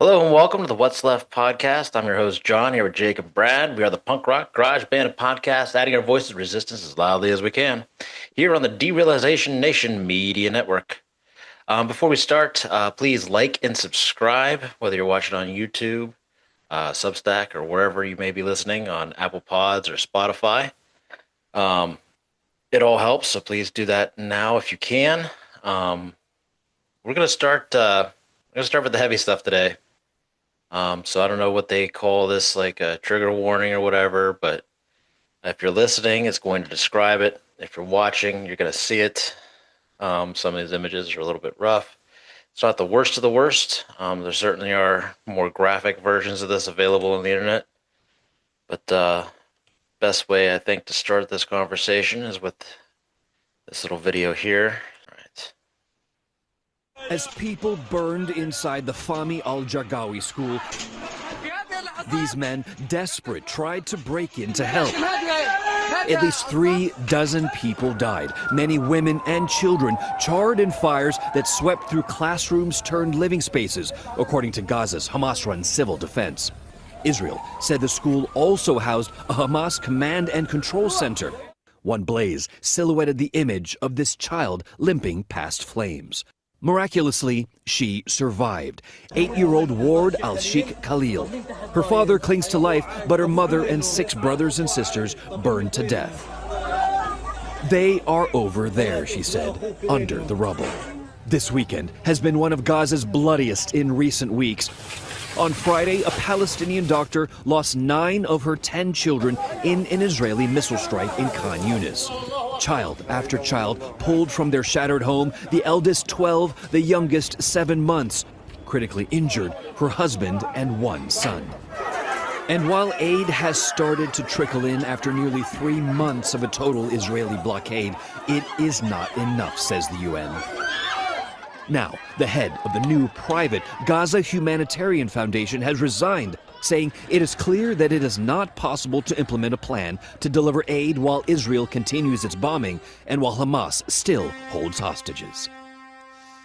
Hello and welcome to the What's Left podcast. I'm your host, John, here with Jake and Brad. We are the punk rock garage band of podcasts, adding our voices to resistance as loudly as we can, here on the Derealization Nation Media Network. Before we start, please like and subscribe, whether you're watching on YouTube, Substack, or wherever you may be listening on Apple Pods or Spotify. Um, it all helps, so please do that now if you can. Um, we're gonna start. We're gonna start with the heavy stuff today. So I don't know what they call this, like a trigger warning or whatever, but if you're listening, it's going to describe it. If you're watching, you're going to see it. Some of these images are a little bit rough. It's not the worst of the worst. There certainly are more graphic versions of this available on the internet. But best way, I think, to start this conversation is with this little video here. All right. As people burned inside the Fahmy al-Jargawi school, these men, desperate, tried to break in to help. At least 36 people died, many women and children, charred in fires that swept through classrooms turned living spaces, according to Gaza's Hamas-run civil defense. Israel said the school also housed a Hamas command and control center. One blaze silhouetted the image of this child limping past flames. Miraculously, she survived. 8-year-old Ward al-Sheikh Khalil. Her father clings to life, but her mother and 6 brothers and sisters burned to death. They are over there, she said, under the rubble. This weekend has been one of Gaza's bloodiest in recent weeks. On Friday, a Palestinian doctor lost 9 of her 10 children in an Israeli missile strike in Khan Yunis. Child after child pulled from their shattered home, the eldest 12, the youngest 7 months. Critically injured, her husband and 1 son. And while aid has started to trickle in after nearly 3 months of a total Israeli blockade, it is not enough, says the UN. Now, the head of the new private Gaza Humanitarian Foundation has resigned, saying it is clear that it is not possible to implement a plan to deliver aid while Israel continues its bombing and while Hamas still holds hostages.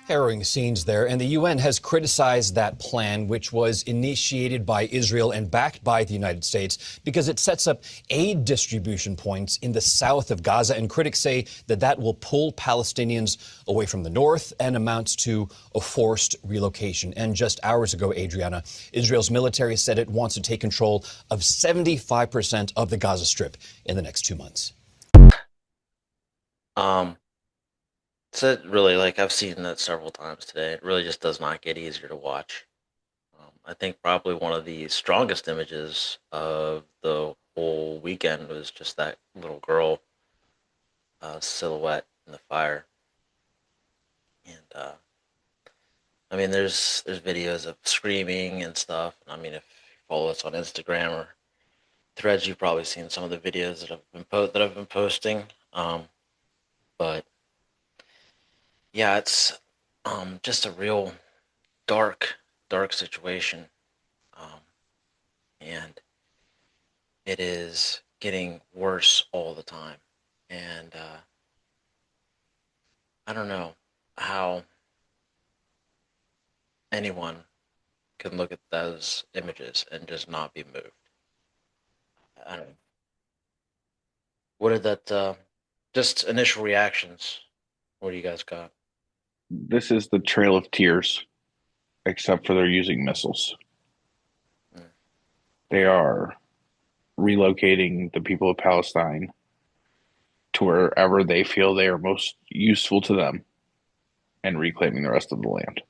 Harrowing scenes there, and the UN has criticized that plan, which was initiated by Israel and backed by the United States, because it sets up aid distribution points in the south of Gaza, and critics say that that will pull Palestinians away from the north and amounts to a forced relocation. And just hours ago, Adriana, Israel's military said it wants to take control of 75% of the Gaza Strip in the next 2 months. Um, So really, like I've seen that several times today. It really just does not get easier to watch. I think probably one of the strongest images of the whole weekend was just that little girl silhouette in the fire. And I mean, there's videos of screaming and stuff. I mean, if you follow us on Instagram or Threads, you've probably seen some of the videos that I've been posting. But yeah, it's just a real dark situation, um, and it is getting worse all the time. And I don't know how anyone can look at those images and just not be moved. I don't know. What are that? Just initial reactions. What do you guys got? This is the Trail of Tears, except for they're using missiles. Mm. They are relocating the people of Palestine to wherever they feel they are most useful to them and reclaiming the rest of the land.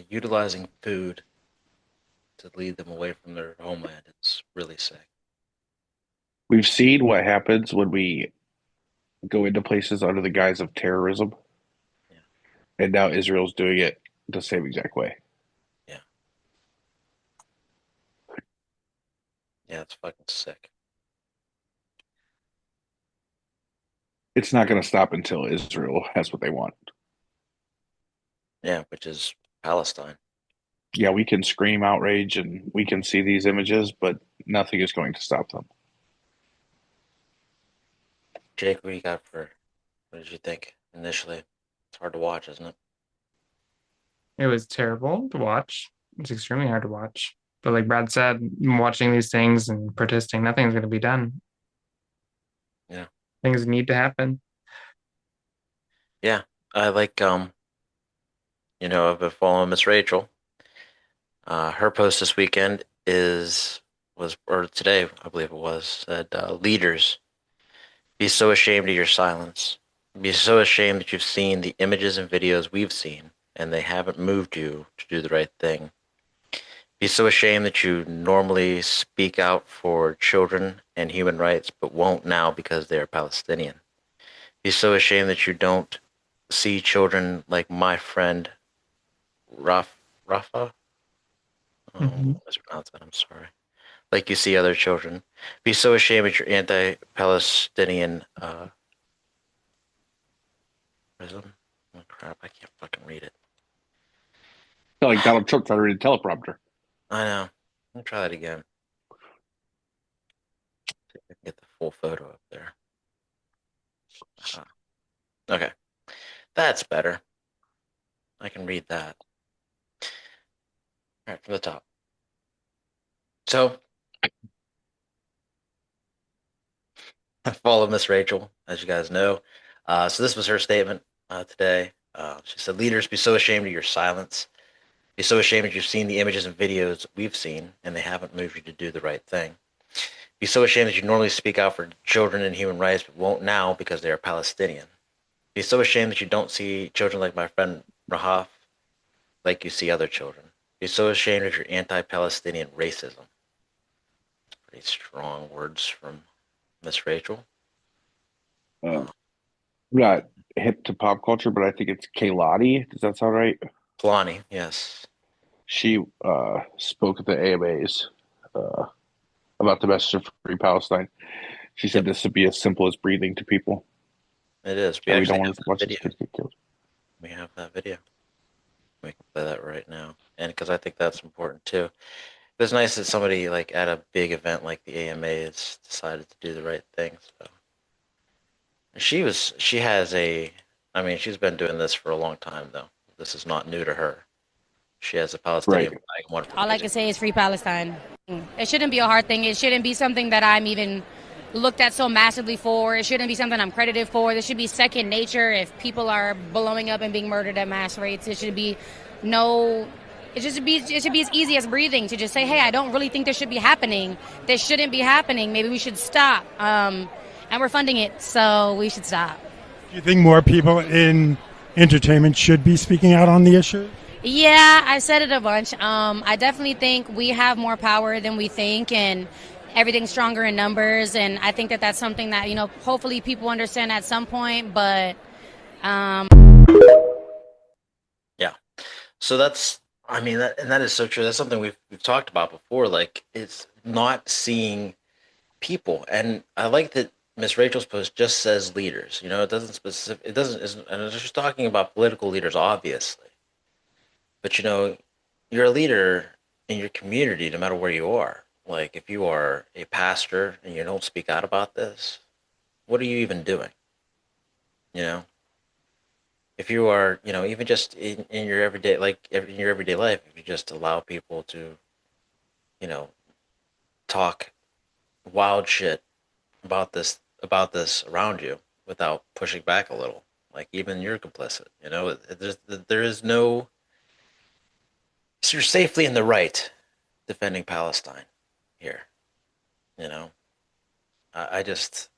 Utilizing food to lead them away from their homeland is really sick. We've seen what happens when we go into places under the guise of terrorism, Yeah, and now Israel's doing it the same exact way. yeah, yeah. It's fucking sick. It's not going to stop until Israel has what they want. Yeah, which is Palestine. Yeah, we can scream outrage and we can see these images, but nothing is going to stop them. Jake, what do you got for? What did you think initially? It's hard to watch, isn't it? It was terrible to watch. It's extremely hard to watch. But like Brad said, watching these things and protesting, nothing's going to be done. Yeah. Things need to happen. Yeah. I like, I've been following Miss Rachel. Her post this weekend or today, I believe it was, said, leaders, be so ashamed of your silence. Be so ashamed that you've seen the images and videos we've seen, and they haven't moved you to do the right thing. Be so ashamed that you normally speak out for children and human rights, but won't now because they are Palestinian. Be so ashamed that you don't see children like my friend Rafa. Mhm. Let's pronounce that. I'm sorry. Like you see other children. Be so ashamed at your anti-Palestinian prism. Oh crap! I can't fucking read it. Like Donald Trump trying to read a teleprompter. I know. I'll try that again. See if I can get the full photo up there. Okay, that's better. I can read that. All right, from the top. So I follow Miss Rachel, as you guys know. So this was her statement today. She said, "Leaders, be so ashamed of your silence. Be so ashamed that you've seen the images and videos we've seen, and they haven't moved you to do the right thing. Be so ashamed that you normally speak out for children and human rights, but won't now because they are Palestinian. Be so ashamed that you don't see children like my friend Rahaf, like you see other children. Be so ashamed of your anti-Palestinian racism." Pretty strong words from Miss Rachel. I'm not hip to pop culture, but I think it's Kaylani. Does that sound right? Kalani, yes. She spoke at the AMAs uh, about the message of free Palestine. She said Yep, this would be as simple as breathing to people, it is. We and we actually don't have want to that watch these video. kids get killed. We have that video. We can play that right now. And because I think that's important too. It's nice that somebody like at a big event like the AMAs decided to do the right thing. So she has she's been doing this for a long time though. This is not new to her. She has a Right. Palestinian flag on one of her All I can music. say is free Palestine. It shouldn't be a hard thing. It shouldn't be something that I'm even looked at so massively for. It shouldn't be something I'm credited for. This should be second nature. If people are blowing up and being murdered at mass rates, it should be no. It should be as easy as breathing to just say, hey, I don't really think this should be happening. This shouldn't be happening. Maybe we should stop. And we're funding it, so we should stop. Do you think more people in entertainment should be speaking out on the issue? Yeah, I said it a bunch. I definitely think we have more power than we think, and everything's stronger in numbers. And I think that that's something that hopefully people understand at some point. But Yeah. So that is so true. That's something we've talked about before. Like it's not seeing people, and I like that Miss Rachel's post just says leaders. It doesn't specific. It doesn't. And it's just talking about political leaders, obviously. But you're a leader in your community, no matter where you are. Like if you are a pastor and you don't speak out about this, what are you even doing? You know, if you are, even just in your everyday, in your everyday life, if you just allow people to, you know, talk wild shit about this around you without pushing back a little, like even you're complicit. There is no. So you're safely in the right defending Palestine here. You know, I just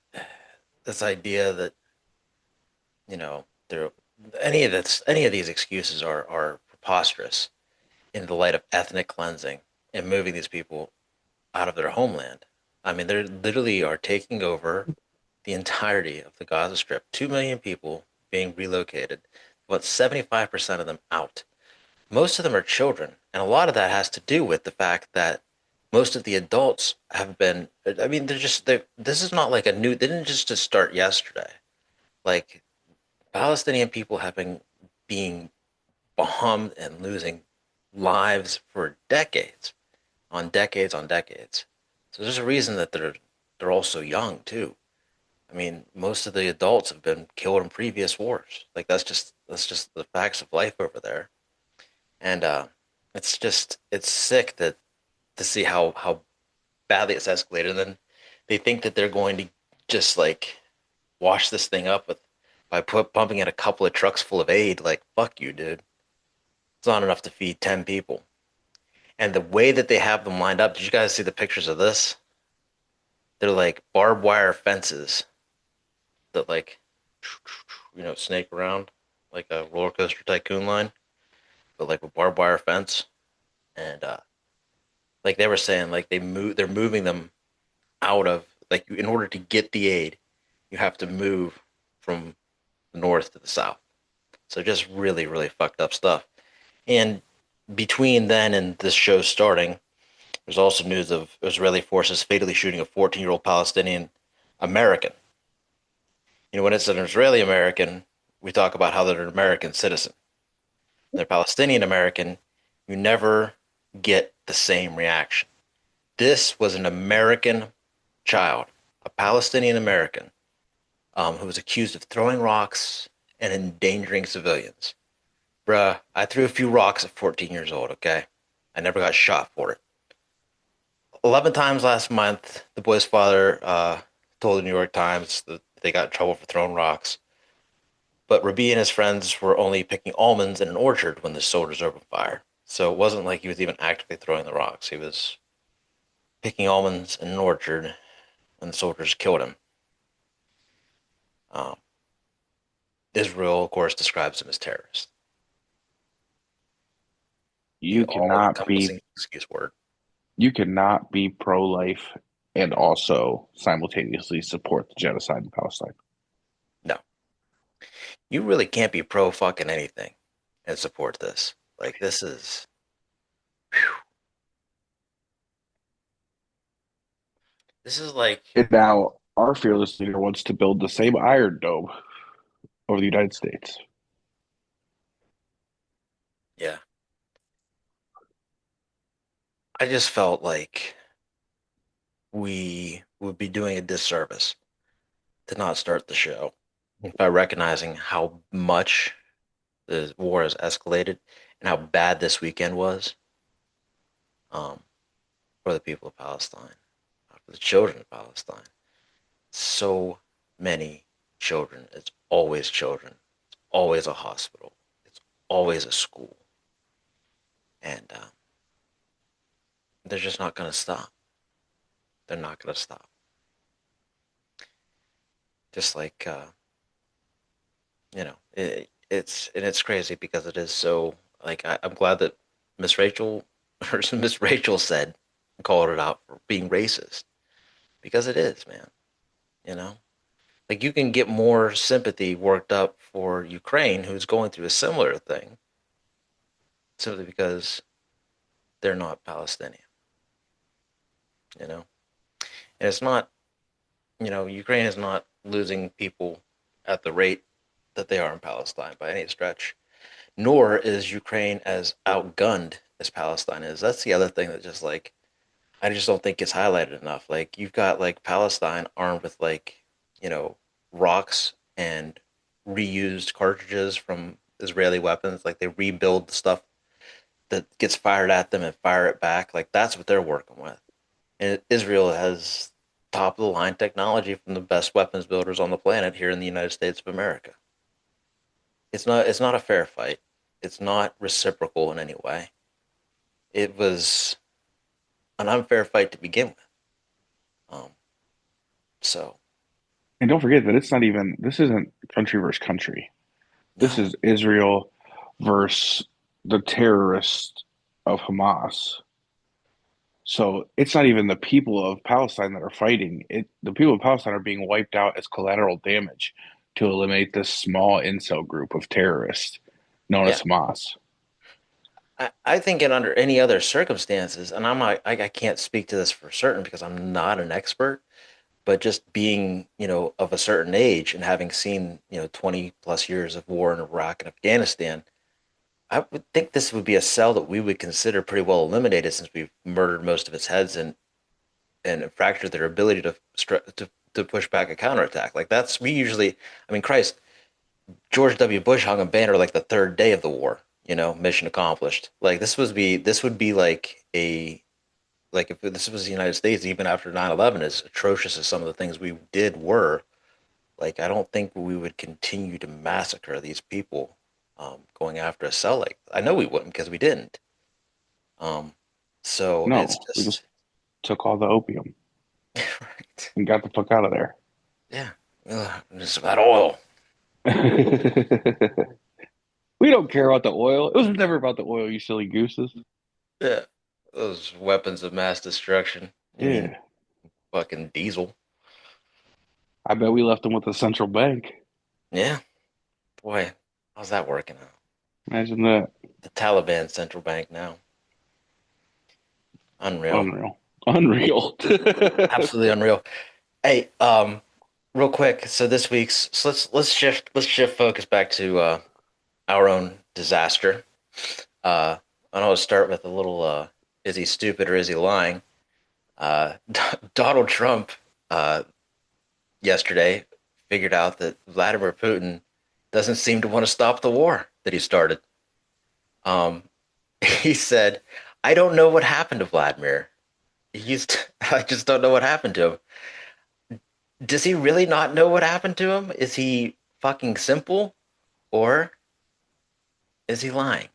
this idea that there any of these excuses are preposterous in the light of ethnic cleansing and moving these people out of their homeland. I mean, they literally are taking over the entirety of the Gaza Strip. 2 million people being relocated, about 75% of them out. Most of them are children, and a lot of that has to do with the fact that most of the adults have been. I mean, this is not like a new. They didn't just start yesterday. Like Palestinian people have been being bombed and losing lives for decades, on decades on decades. So there's a reason that they're all so young too. I mean, most of the adults have been killed in previous wars. Like that's just the facts of life over there. And it's sick that to see how badly it's escalated. And then they think that they're going to just like wash this thing up with by pumping in a couple of trucks full of aid. Like, fuck you, dude. It's not enough to feed 10 people. And the way that they have them lined up, did you guys see the pictures of this? They're like barbed wire fences that like snake around like a roller coaster tycoon line, but like a barbed wire fence. And like they were saying, like they're moving them out of like in order to get the aid, you have to move from the north to the south. So just really, really fucked up stuff. And between then and this show starting, there's also news of Israeli forces fatally shooting a 14-year-old Palestinian American. When it's an Israeli American, we talk about how they're an American citizen. When they're Palestinian American, you never get the same reaction. This was an American child, a Palestinian American, who was accused of throwing rocks and endangering civilians. Bruh, I threw a few rocks at 14 years old, okay? I never got shot for it. 11 times last month, the boy's father told the New York Times that they got in trouble for throwing rocks. But Rabi and his friends were only picking almonds in an orchard when the soldiers opened fire. So it wasn't like he was even actively throwing the rocks. He was picking almonds in an orchard when the soldiers killed him. Um, Israel, of course, describes him as terrorist. You cannot be excuse word. You cannot be pro-life and also simultaneously support the genocide in Palestine. No. You really can't be pro fucking anything and support this. Like, this is. Whew. This is like. And now our fearless leader wants to build the same Iron Dome over the United States. Yeah. I just felt like we would be doing a disservice to not start the show by recognizing how much the war has escalated and how bad this weekend was for the people of Palestine, for the children of Palestine. So many children. It's always children. It's always a hospital. It's always a school. And they're just not going to stop. They're not going to stop. Just like, it's crazy because it is so, like, I'm glad that Miss Rachel said, called it out for being racist. Because it is, man. Like, you can get more sympathy worked up for Ukraine, who's going through a similar thing, simply because they're not Palestinian. And it's not, Ukraine is not losing people at the rate that they are in Palestine by any stretch, nor is Ukraine as outgunned as Palestine is. That's the other thing that just, like, I just don't think gets highlighted enough. Like, you've got, like, Palestine armed with, like, rocks and reused cartridges from Israeli weapons. Like, they rebuild the stuff that gets fired at them and fire it back. Like, that's what they're working with. And Israel has top of the line technology from the best weapons builders on the planet here in the United States of America. It's not a fair fight. It's not reciprocal in any way. It was an unfair fight to begin with. So. And don't forget that this isn't country versus country. This is Israel versus the terrorists of Hamas. So it's not even the people of Palestine that are fighting. The people of Palestine are being wiped out as collateral damage to eliminate this small incel group of terrorists known as Hamas. I think in under any other circumstances, and I can't speak to this for certain because I'm not an expert, but just being, of a certain age and having seen, 20 plus years of war in Iraq and Afghanistan, I would think this would be a cell that we would consider pretty well eliminated since we've murdered most of its heads and fractured their ability to push back a counterattack. Like, we usually, Christ, George W. Bush hung a banner like the third day of the war. mission accomplished. Like this would be like if this was the United States, even after 9/11, as atrocious as some of the things we did were, like I don't think we would continue to massacre these people, going after a cell. Like I know we wouldn't because we didn't. Um, so it's No, we just just took all the opium right. and got the fuck out of there. Yeah, ugh, it's about oil. We don't care about the oil. It was never about the oil, you silly gooses. Yeah, those weapons of mass destruction. You mean Yeah. fucking diesel? I bet we left them with the central bank. Yeah, boy, how's that working out? Imagine that. The Taliban central bank now. Unreal. Unreal. Unreal. Absolutely unreal. Hey, real quick. So this week's so let's shift focus back to our own disaster. And I'll start with a little is he stupid or is he lying? Donald Trump yesterday figured out that Vladimir Putin doesn't seem to want to stop the war that he started. Um, he said, "I don't know what happened to Vladimir. I just don't know what happened to him. Does he really not know what happened to him? Is he fucking simple, or is he lying?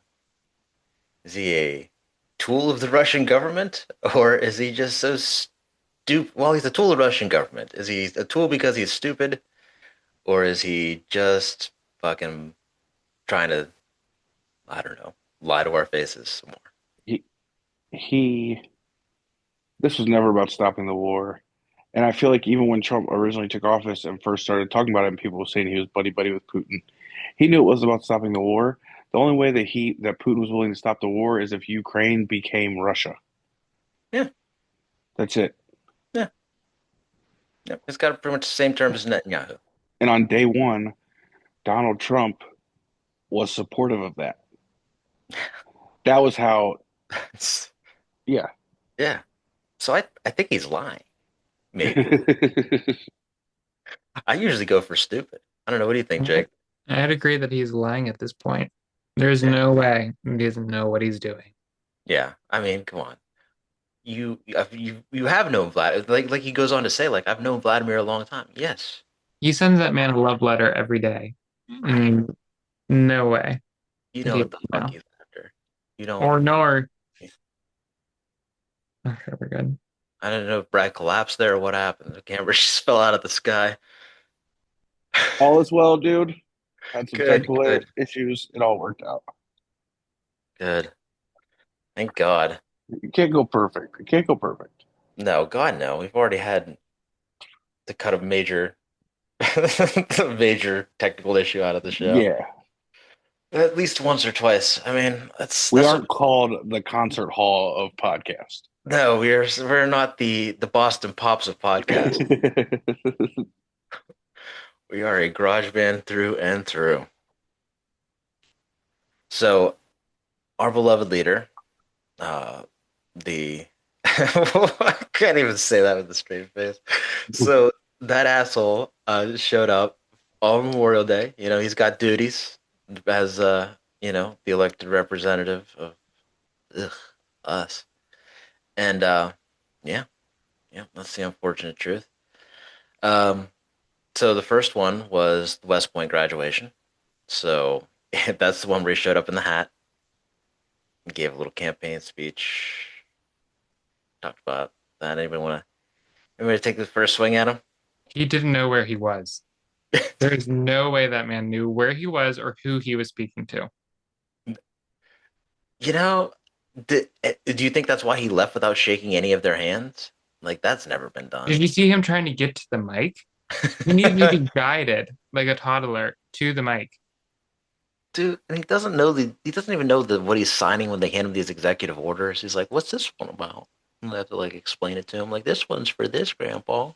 Is he a tool of the Russian government, or is he just so stupid? Well, he's a tool of the Russian government. Is he a tool because he's stupid, or is he just fucking trying to, I don't know, lie to our faces some more?" he this was never about stopping the war. And I feel like even when Trump originally took office and first started talking about it, and people were saying he was buddy buddy with Putin, he knew it was about stopping the war. The only way that Putin was willing to stop the war is if Ukraine became Russia. Yeah, That's it. yeah, yeah. It's got pretty much the same terms as Netanyahu. And on day one, Donald Trump was supportive of that. That was how, yeah. Yeah. So I think he's lying. Maybe. I usually go for stupid. I don't know. What do you think, Jake? I'd agree that he's lying at this point. There's Yeah. no way he doesn't know what he's doing. Yeah. I mean, come on. You have known Vlad. Like he goes on to say, like I've known Vladimir a long time. Yes. He sends that man a love letter every day. Mm, no way. You He know what the doesn't fuck know. he's after. You don't. Or nor. Okay, we're good. I don't know if Brad collapsed there or what happened. The camera just fell out of the sky. All is well, dude. Had some Good. technical Good. issues. It all worked out. Good. Thank God. You can't go perfect. You can't go perfect. No, God, no. We've already had to cut a major, a major technical issue out of the show. Yeah. At least once or twice. I mean, We that's aren't called the concert hall of podcast. no, we're not the Boston Pops of podcasts. We are a garage band through and through. So, our beloved leader, the I can't even say that with a straight face. So that asshole showed up on Memorial Day. You know, he's got duties as the elected representative of us. And yeah, that's the unfortunate truth. So the first one was the West Point graduation. So that's the one where he showed up in the hat, gave a little campaign speech, talked about that. Anybody take the first swing at him? He didn't know where he was. There's no way that man knew where he was or who he was speaking to. You know, do you think that's why he left without shaking any of their hands? Like, that's never been done. Did you see him trying to get to the mic? He needed to be guided like a toddler to the mic. Dude, and he doesn't even know what he's signing when they hand him these executive orders. He's like, "What's this one about?" And they have to like explain it to him. Like, this one's for this, Grandpa.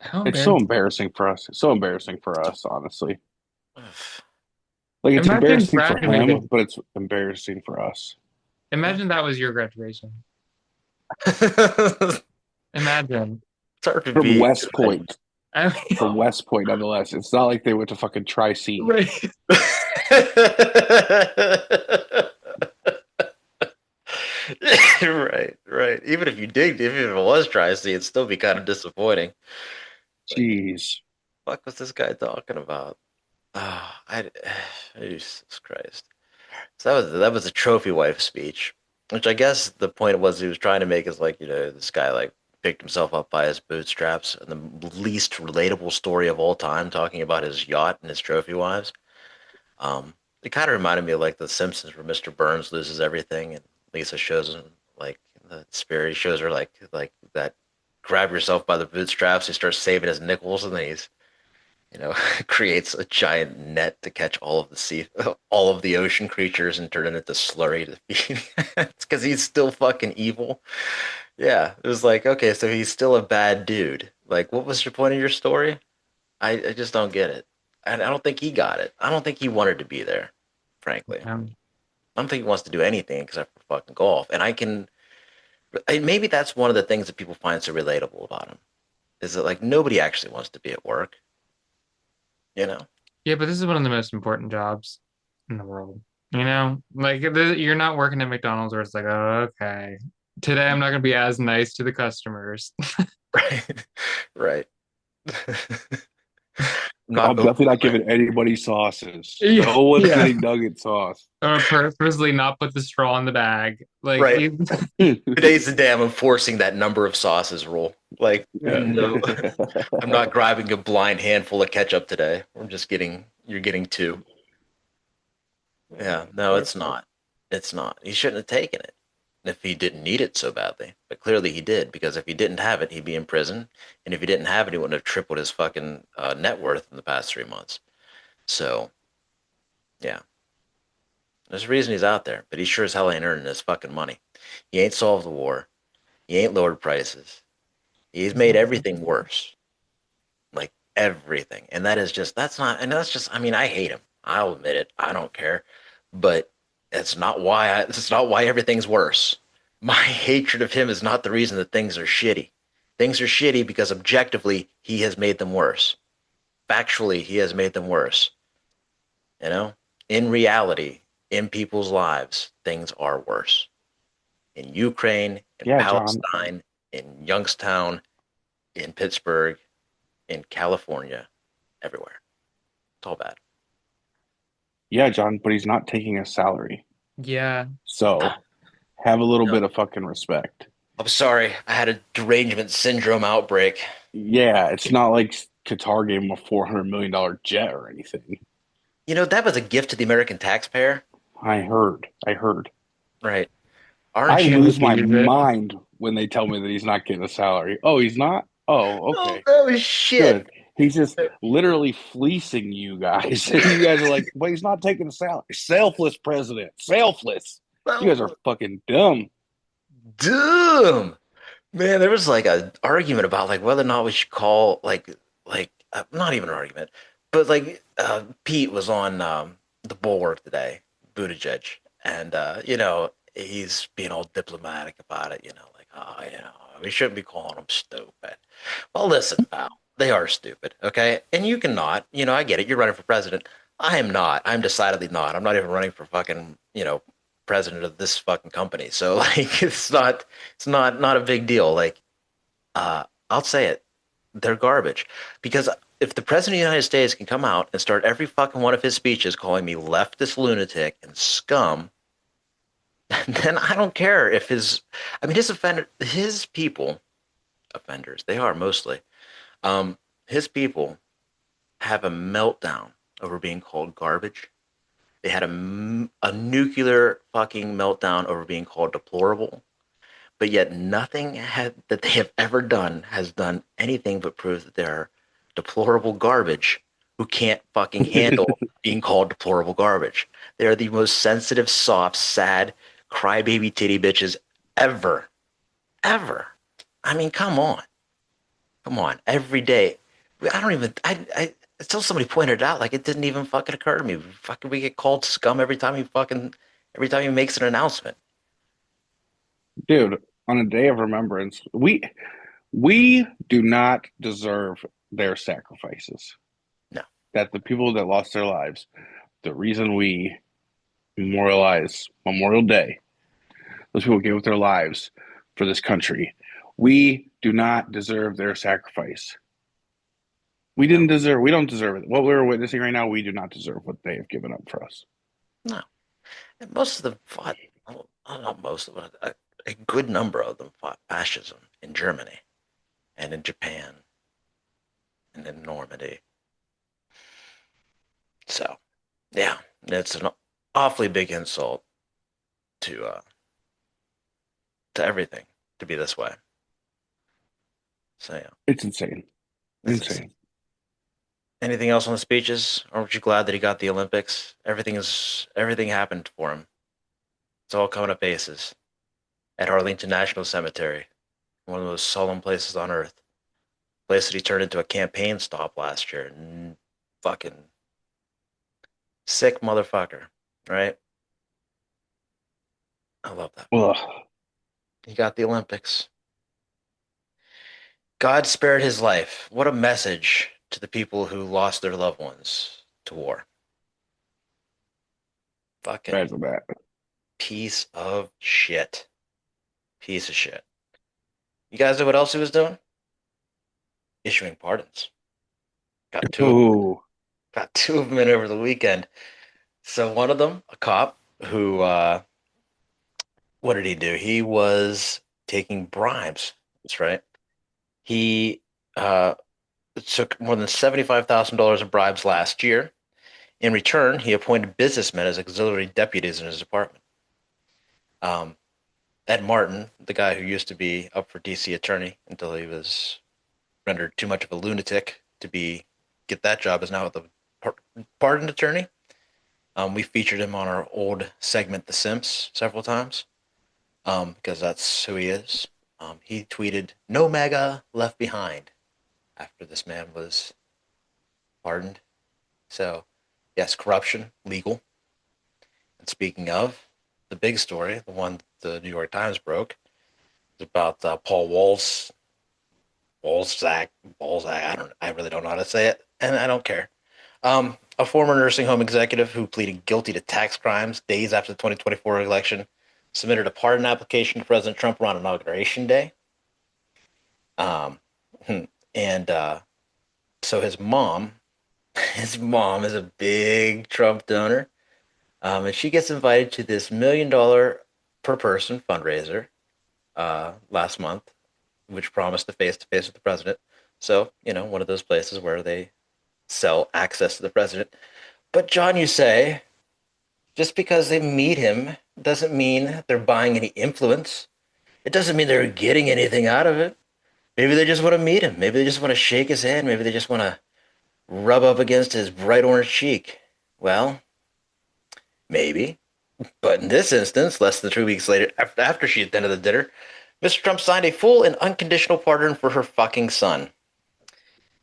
How It's so embarrassing for us. It's so embarrassing for us, honestly. Like it's Imagine embarrassing for graduating. him, but it's embarrassing for us. Imagine that was your graduation. It's Imagine. hard to From be West Point. I mean, From West Point, nonetheless. It's not like they went to fucking Tri-C. right. Right, right. Even if you did, even if it was Tri-C, it'd still be kind of disappointing. Like, Jeez. what was this guy talking about? Oh, Jesus Christ. So that was a trophy wife speech, which I guess the point was he was trying to make is like, this guy like picked himself up by his bootstraps, and the least relatable story of all time, talking about his yacht and his trophy wives. It kind of reminded me of like The Simpsons, where Mr. Burns loses everything, and Lisa shows him like the spirit. He shows her like that. Grab yourself by the bootstraps. He starts saving his nickels, and then he's creates a giant net to catch all of the ocean creatures and turn it into slurry to feed. It's because he's still fucking evil. Yeah, it was like, okay, so he's still a bad dude. Like, what was your point of your story? I just don't get it. And I don't think he got it. I don't think he wanted to be there, frankly. I don't think he wants to do anything except for fucking golf. Maybe that's one of the things that people find so relatable about him is that like nobody actually wants to be at work, you know? Yeah, but this is one of the most important jobs in the world. Like you're not working at McDonald's where it's like, oh, okay, today I'm not going to be as nice to the customers. Right. Right. I'm Not definitely not over. giving anybody sauces. Yeah, No one's yeah. getting nugget sauce. Or purposely not put the straw in the bag. Like, Right. Today's the day I'm enforcing that number of sauces rule. Like, no, I'm not grabbing a blind handful of ketchup today. You're getting two. Yeah, no, it's not. It's not. He shouldn't have taken it if he didn't need it so badly. But clearly he did, because if he didn't have it, he'd be in prison. And if he didn't have it, he wouldn't have tripled his fucking net worth in the past 3 months. So, yeah. There's a reason he's out there, but he sure as hell ain't earning his fucking money. He ain't solved the war. He ain't lowered prices. He's made everything worse. Like everything. And I mean, I hate him. I'll admit it. I don't care. But that's not why everything's worse. My hatred of him is not the reason that things are shitty. Things are shitty because objectively he has made them worse. Factually, he has made them worse. You know? In reality, in people's lives, things are worse. In Ukraine, in Yeah, John. Palestine, in Youngstown, in Pittsburgh, in California, everywhere. It's all bad. Yeah, John, but he's not taking a salary. yeah. So have a little No. bit of fucking respect. I'm sorry. I had a derangement syndrome outbreak. Yeah, it's not like Qatar gave him a $400 million jet or anything. That was a gift to the American taxpayer. I heard. Right. I Aren't you? lose my believe it? mind when they tell me that he's not getting a salary. Oh, he's not? Oh, Oh, okay. that was shit. Good. He's just literally fleecing you guys. And you guys are like, well, he's not taking a salary. Selfless president. Selfless. You guys are fucking dumb. Dumb. Man, there was like a argument about like whether or not we should call not even an argument, but like Pete was on the Bulwark today, Buttigieg, and he's being all diplomatic about it, like, oh, we shouldn't be calling them stupid. Well, listen, pal, they are stupid, okay? And you cannot, I get it. You're running for president. I am not. I'm decidedly not. I'm not even running for fucking, president of this fucking company. So like, it's not a big deal. Like, I'll say it. They're garbage. Because if the president of the United States can come out and start every fucking one of his speeches calling me leftist lunatic and scum, then I don't care if his people, offenders, they are mostly, his people have a meltdown over being called garbage. They had a nuclear fucking meltdown over being called deplorable. But yet nothing that they have ever done has done anything but prove that they're deplorable garbage who can't fucking handle being called deplorable garbage. They are the most sensitive, soft, sad, crybaby titty bitches ever. Ever. I mean, come on. Come on. Every day. I don't even, I until somebody pointed it out, like it didn't even fucking occur to me. We get called scum every time he makes an announcement. Dude, on a day of remembrance, we do not deserve their sacrifices. No. That the people that lost their lives. the reason we memorialize Memorial Day, those people gave up their lives for this country. We do not deserve their sacrifice. We don't deserve it. What we're witnessing right now, we do not deserve what they have given up for us. No. And most of them fought, well, not most of them, a good number of them fought fascism in Germany and in Japan and in Normandy. So, yeah, it's an awfully big insult to everything to be this way. So, yeah. It's insane. Insane. Anything else on the speeches? Or aren't you glad that he got the Olympics? Everything happened for him. It's all coming to faces at Arlington National Cemetery, one of the most solemn places on earth. Place that he turned into a campaign stop last year. Fucking sick motherfucker, right? I love that. Ugh. He got the Olympics. God spared his life. What a message to the people who lost their loved ones to war. Fucking Right for that. piece of shit. Piece of shit. You guys know what else he was doing? Issuing pardons. Got two of them in over the weekend. So one of them, a cop who, what did he do? He was taking bribes. That's right. He took more than $75,000 in bribes last year. In return, he appointed businessmen as auxiliary deputies in his department. Ed Martin, the guy who used to be up for DC attorney until he was rendered too much of a lunatic to get that job, is now the pardon attorney. We featured him on our old segment, The Simps, several times because that's who he is. He tweeted, "No MAGA left behind," after this man was pardoned. So, yes, corruption, legal. And speaking of, the big story, the one the New York Times broke, is about Paul Walzak. I really don't know how to say it, and I don't care. A former nursing home executive who pleaded guilty to tax crimes days after the 2024 election submitted a pardon application to President Trump on Inauguration Day. So his mom is a big Trump donor. And she gets invited to this $1 million per person fundraiser last month, which promised a face-to-face with the president. So, one of those places where they sell access to the president. But John, you say, just because they meet him doesn't mean they're buying any influence. It doesn't mean they're getting anything out of it. Maybe they just want to meet him. Maybe they just want to shake his hand. Maybe they just want to rub up against his bright orange cheek. Well, maybe. But in this instance, less than 3 weeks later, after she attended the dinner, Mr. Trump signed a full and unconditional pardon for her fucking son.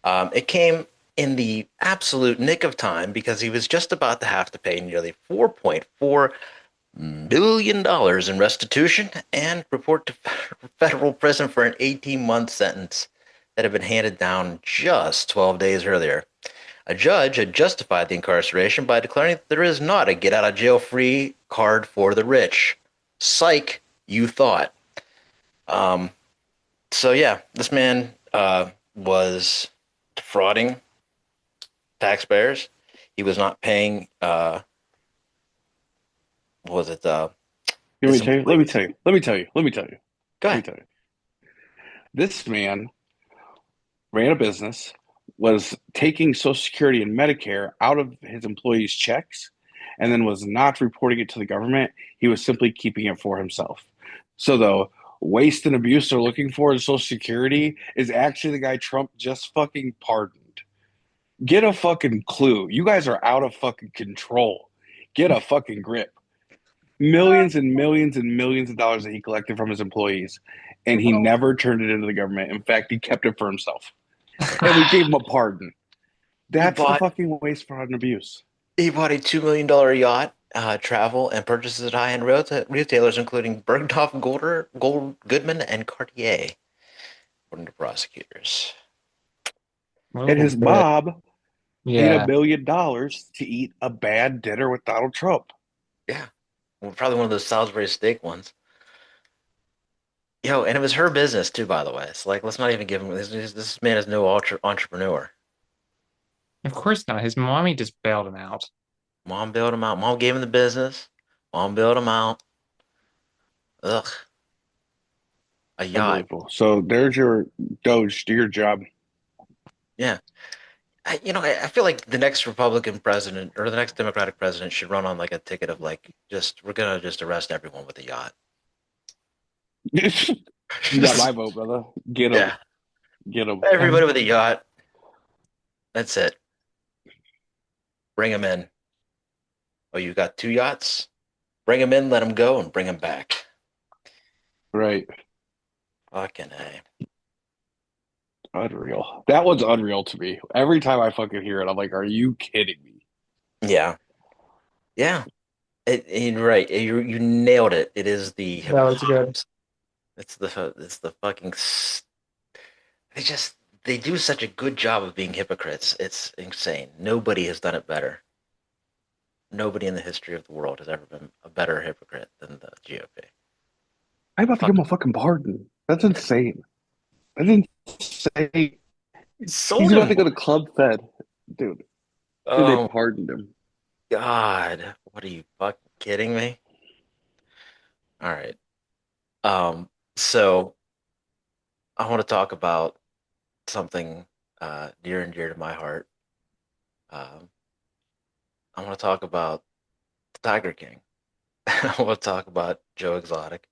It came in the absolute nick of time because he was just about to have to pay nearly $4.4 billion in restitution and report to federal prison for an 18-month sentence that had been handed down just 12 days earlier. A judge had justified the incarceration by declaring that there is not a get-out-of-jail-free card for the rich. Psych, you thought. So yeah, this man was defrauding taxpayers. He was not paying. Let me tell you. Go ahead. This man ran a business, was taking Social Security and Medicare out of his employees' checks, and then was not reporting it to the government. He was simply keeping it for himself. So the waste and abuse they're looking for in Social Security is actually the guy Trump just fucking pardoned. Get a fucking clue. You guys are out of fucking control. Get a fucking grip. Millions and millions and millions of dollars that he collected from his employees, and he never turned it into the government. In fact, he kept it for himself. And we gave him a pardon. That's the fucking waste, fraud, and abuse. He bought a $2 million yacht, travel, and purchases at high-end retailers, including Bergdorf Goodman and Cartier, according to prosecutors. And his mob paid Yeah. $1 million to eat a bad dinner with Donald Trump. Yeah. Well, probably one of those Salisbury steak ones. Yo, and it was her business too, by the way. It's like, let's not even give him this man is no entrepreneur. Of course not. His mommy just bailed him out. Mom bailed him out. Mom gave him the business. Mom bailed him out. Ugh. A yacht. Unbelievable. So there's your Doge, do your job. Yeah. I feel like the next Republican president or the next Democratic president should run on like a ticket of like, just, we're going to just arrest everyone with a yacht. You got my vote, brother. Get him. Yeah. Get him. Everybody with a yacht. That's it. Bring them in. Oh, you got 2 yachts? Bring them in, let them go, and bring them back. Right. Fucking A. Unreal. That one's unreal to me. Every time I fucking hear it, I'm like, are you kidding me? Yeah. Yeah. You're right. You nailed it. It is the That was good. it's the fucking they do such a good job of being hypocrites. It's insane. Nobody has done it better. Nobody in the history of the world has ever been a better hypocrite than the GOP. I'm about to give him a fucking pardon. That's insane. That's insane. He's about to go to Club Fed. Dude, they Oh pardoned him. God. What are you fucking kidding me? All right. So I want to talk about something near and dear to my heart. Um, I want to talk about the Tiger King. I want to talk about Joe Exotic.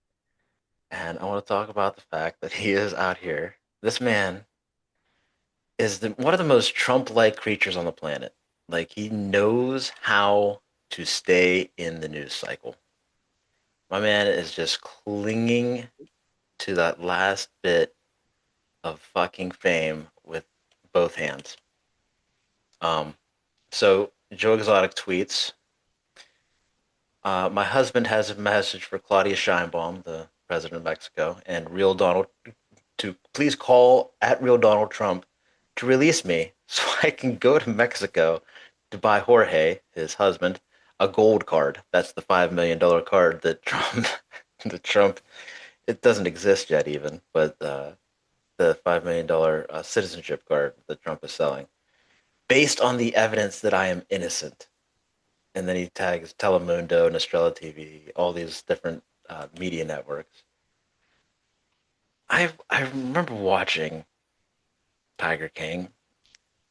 And I want to talk about the fact that he is out here. This man is one of the most Trump-like creatures on the planet. Like, he knows how to stay in the news cycle. My man is just clinging to that last bit of fucking fame with both hands. So Joe Exotic tweets, my husband has a message for Claudia Sheinbaum, the president of Mexico, and Real Donald to please call at Real Donald Trump to release me so I can go to Mexico to buy Jorge, his husband, a gold card. That's the $5 million card that Trump, it doesn't exist yet even, but the $5 million citizenship card that Trump is selling, based on the evidence that I am innocent. And then he tags Telemundo, Estrella TV, all these different media networks. I remember watching Tiger King,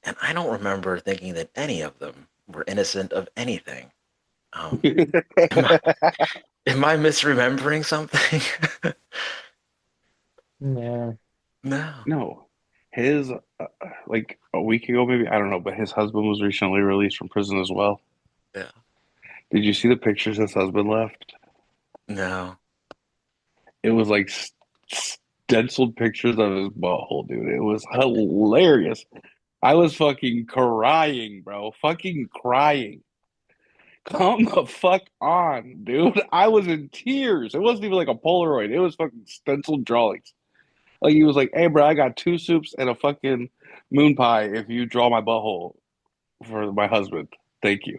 and I don't remember thinking that any of them were innocent of anything. Am I misremembering something? Yeah. No. No. His, like a week ago, maybe, I don't know, but his husband was recently released from prison as well. Yeah. Did you see the pictures his husband left? No. It was like stenciled pictures of his butthole, dude. It was hilarious. I was fucking crying, bro. Fucking crying. Come the fuck on, dude. I was in tears. It wasn't even like a Polaroid. It was fucking stenciled drawings. Like he was like, "Hey, bro, I got 2 soups and a fucking moon pie if you draw my butthole for my husband. Thank you."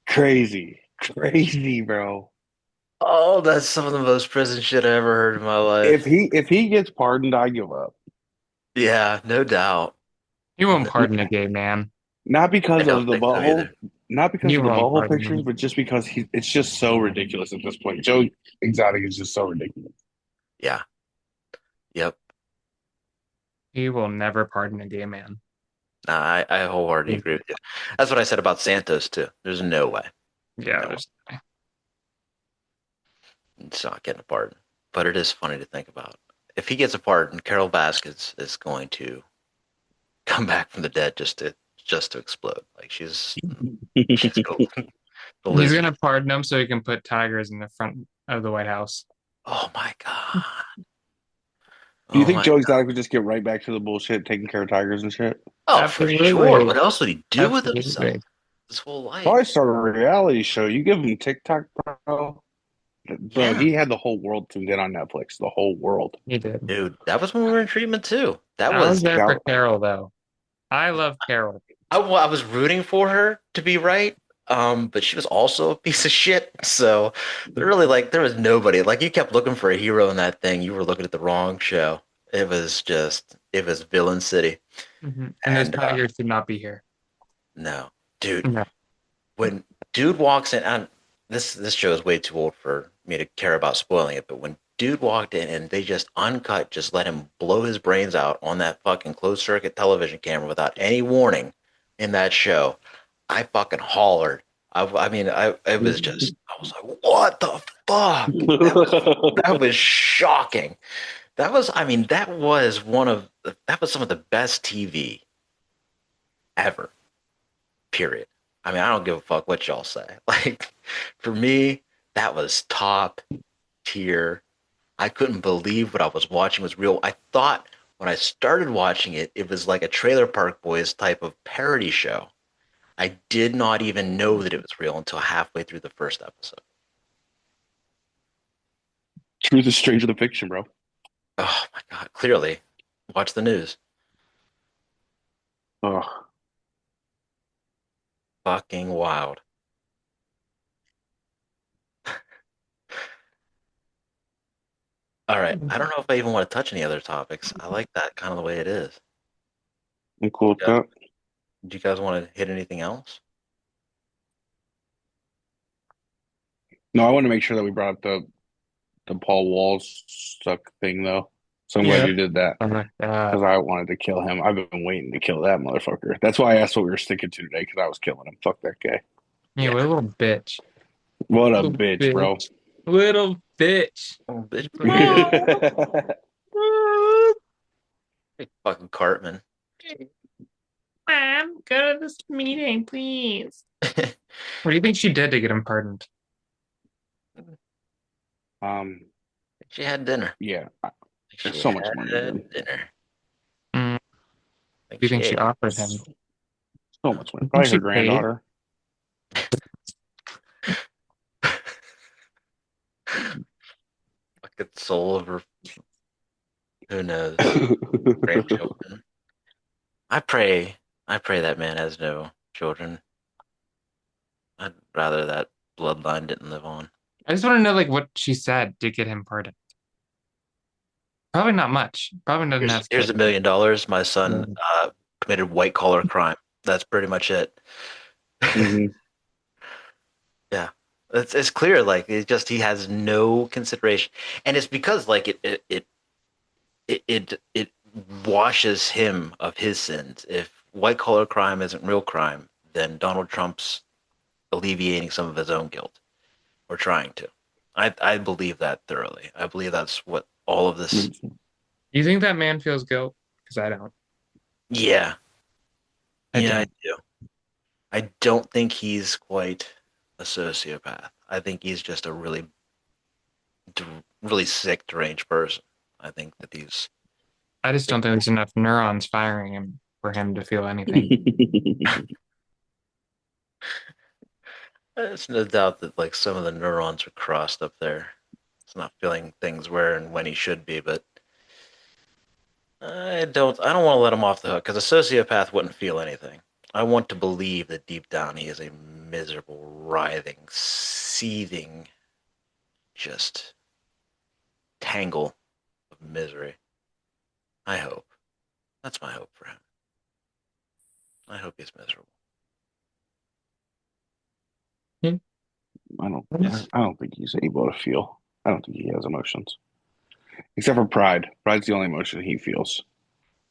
Crazy, crazy, bro. Oh, that's some of the most prison shit I ever heard in my If life. he gets pardoned, I give up. Yeah, no doubt. You won't pardon a gay man. Not I because of don't the think so butthole, either. not because You of the won't butthole pardon pictures, him. but just because it's just so ridiculous at this point. Joe Exotic is just so ridiculous. Yeah. Yep. He will never pardon a gay man. Nah, I wholeheartedly agree with you. That's what I said about Santos too. There's no way. Yeah, No way. there's It's not getting a pardon. But it is funny to think about. If he gets a pardon, Carol Vasquez is going to come back from the dead just to explode. Like she's going to He's lose. gonna pardon him so he can put tigers in the front of the White House. Oh my god. Do you Oh think my Joe god. Exotic would just get right back to the bullshit, taking care of tigers and shit? Oh, for sure. Absolutely. What else would he do with himself Absolutely. his whole Probably life? start a reality show. You give him TikTok, bro. Bro, Yeah. he had the whole world tuned in on Netflix. The whole world. He did. Dude, that was when we were in treatment too. That I was was there That for Carol though. I love Carol. I was rooting for her to be right, but she was also a piece of shit. So really, like, there was nobody. Like, you kept looking for a hero in that thing. You were looking at the wrong show. It was Villain City. And those And tigers should not be here. no, dude, No. when dude walks in, and this show is way too old for me to care about spoiling it, but when dude walked in and they just uncut, just let him blow his brains out on that fucking closed circuit television camera without any warning in that show, I fucking hollered. I mean, it was just, I was like, what the fuck? That was shocking. I mean, that was some of the best TV ever. Period. I mean, I don't give a fuck what y'all say. Like, for me, that was top tier. I couldn't believe what I was watching was real. I thought when I started watching it, it was like a Trailer Park Boys type of parody show. I did not even know that it was real until halfway through the first episode. Truth is stranger than fiction, bro. Oh my God, clearly. Watch the news. Oh, Fucking wild. All right. I don't know if I even want to touch any other topics. I like that kind of the way it is. I'm cool with Yeah. that. Do you guys want to hit anything else? No, I want to make sure that we brought up the Paul Walls stuck thing though. So I'm Yeah. glad you did that Oh my God. because I wanted to kill him. I've been waiting to kill that motherfucker. That's why I asked what we were sticking to today because I was killing him. Fuck that guy. Yeah, what a little bitch. What a Little bitch, bro. Little bitch. Oh, bitch, Yeah, fucking Cartman. Mom, go to this meeting, please. What do you think she did to get him pardoned? She had dinner. yeah. She So much had money, dude. dinner. Mm, Like do you think she ate. offered him? So much money. You think Probably she her paid? granddaughter. Fucking soul of her. Who knows? Grandchildren. I pray. I pray that man has no children. I'd rather that bloodline didn't live on. I just want to know like what she said to get him pardoned. Probably not much. Probably doesn't have Here's kids. $1 million. My son Yeah. committed white collar crime. That's pretty much it. Mhm. Yeah, it's clear. Like, he has no consideration, and it's because like it washes him of his sins. If white collar crime isn't real crime, then Donald Trump's alleviating some of his own guilt, or trying to. I believe that thoroughly. I believe that's what all of this. You think that man feels guilt? Because I don't. Yeah, I yeah, I don't. do. I don't think he's quite a sociopath. I think he's just a really sick, deranged person. I think that he's. I just don't think there's enough neurons firing him for him to feel anything. There's no doubt that like some of the neurons are crossed up there. It's not feeling things where and when he should be, but I don't want to let him off the hook because a sociopath wouldn't feel anything. I want to believe that deep down he is a miserable, writhing, seething, just tangle of misery. I hope. That's my hope for him. I hope he's miserable. I don't think he's able to feel. I don't think he has emotions. Except for pride. Pride's the only emotion he feels.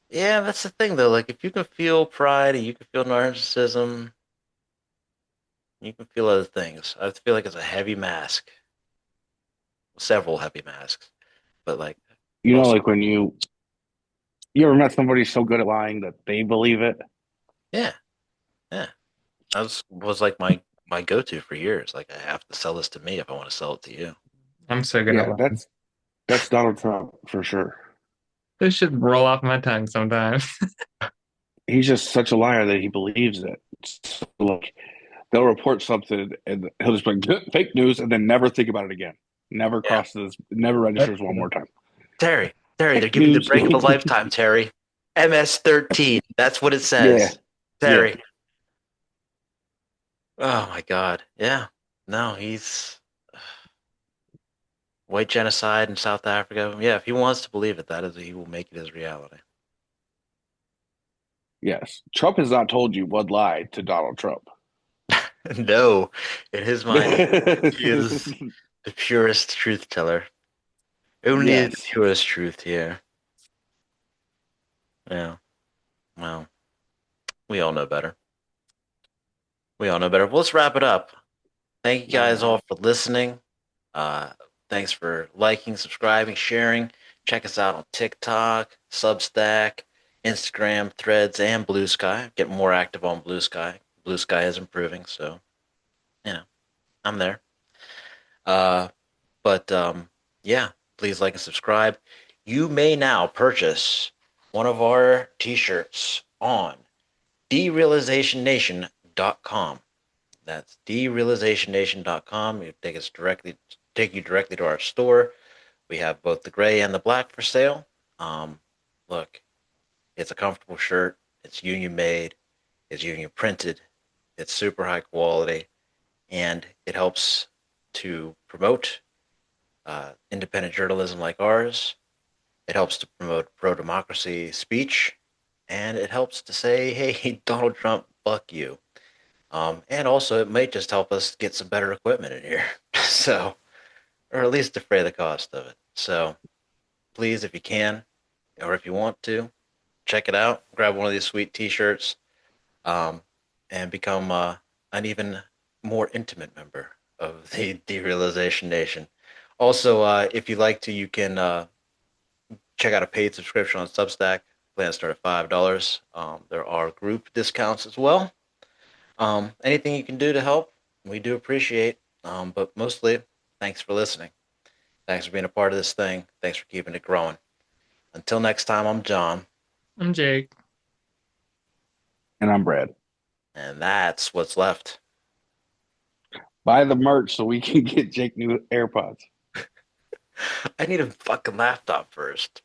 Yeah, that's the thing though. Like, if you can feel pride and you can feel narcissism, you can feel other things. I feel like it's a heavy mask, several heavy masks, but like You know, most. like when you ever met somebody so good at lying that they believe it? Yeah, yeah. That was like my go-to for years. Like, I have to sell this to me if I want to sell it to you. I'm so good at Yeah, lying. that's Donald Trump for sure. This should roll off my tongue sometimes. He's just such a liar that he believes it. So, like they'll report something and he'll just be like fake news and then never think about it again. Never registers one more time. Terry, they're Fake giving you the news. break of a lifetime, Terry. MS-13. That's what it Yeah. says. Terry. Oh my God. Yeah. No, he's white genocide in South Africa. Yeah, if he wants to believe it, he will make it his reality. Yes. Trump has not told you one lie to Donald Trump. No, in his mind, he is Yes. the purest truth teller. Only the purest truth here. Yeah. Well, we all know better. We all know better. Well, let's wrap it up. Thank you guys all for listening. Uh, Thanks for liking, subscribing, sharing. Check us out on TikTok, Substack, Instagram, Threads, and Blue Sky. Get more active on Blue Sky. Blue Sky is improving, so I'm there. But yeah, please like and subscribe. You may now purchase one of our t-shirts on derealizationnation.com. That's derealizationnation.com. It take you directly to our store. We have both the gray and the black for sale. Look, it's a comfortable shirt. It's union made. It's union printed. It's super high quality, and it helps to promote independent journalism like ours. It helps to promote pro-democracy speech, and it helps to say, "Hey, Donald Trump, fuck you." And also, it might just help us get some better equipment in here, so, or at least defray the cost of it. So, please, if you can, or if you want to, check it out. Grab one of these sweet T-shirts, um, and become an even more intimate member of the Derealization Nation. Also, if you'd like to, you can check out a paid subscription on Substack. Plans start at $5. There are group discounts as well. Anything you can do to help, we do appreciate. But mostly, thanks for listening. Thanks for being a part of this thing. Thanks for keeping it growing. Until next time, I'm John. I'm Jake. And I'm Brad. And that's what's left. Buy the merch so we can get Jake new AirPods. I need a fucking laptop first.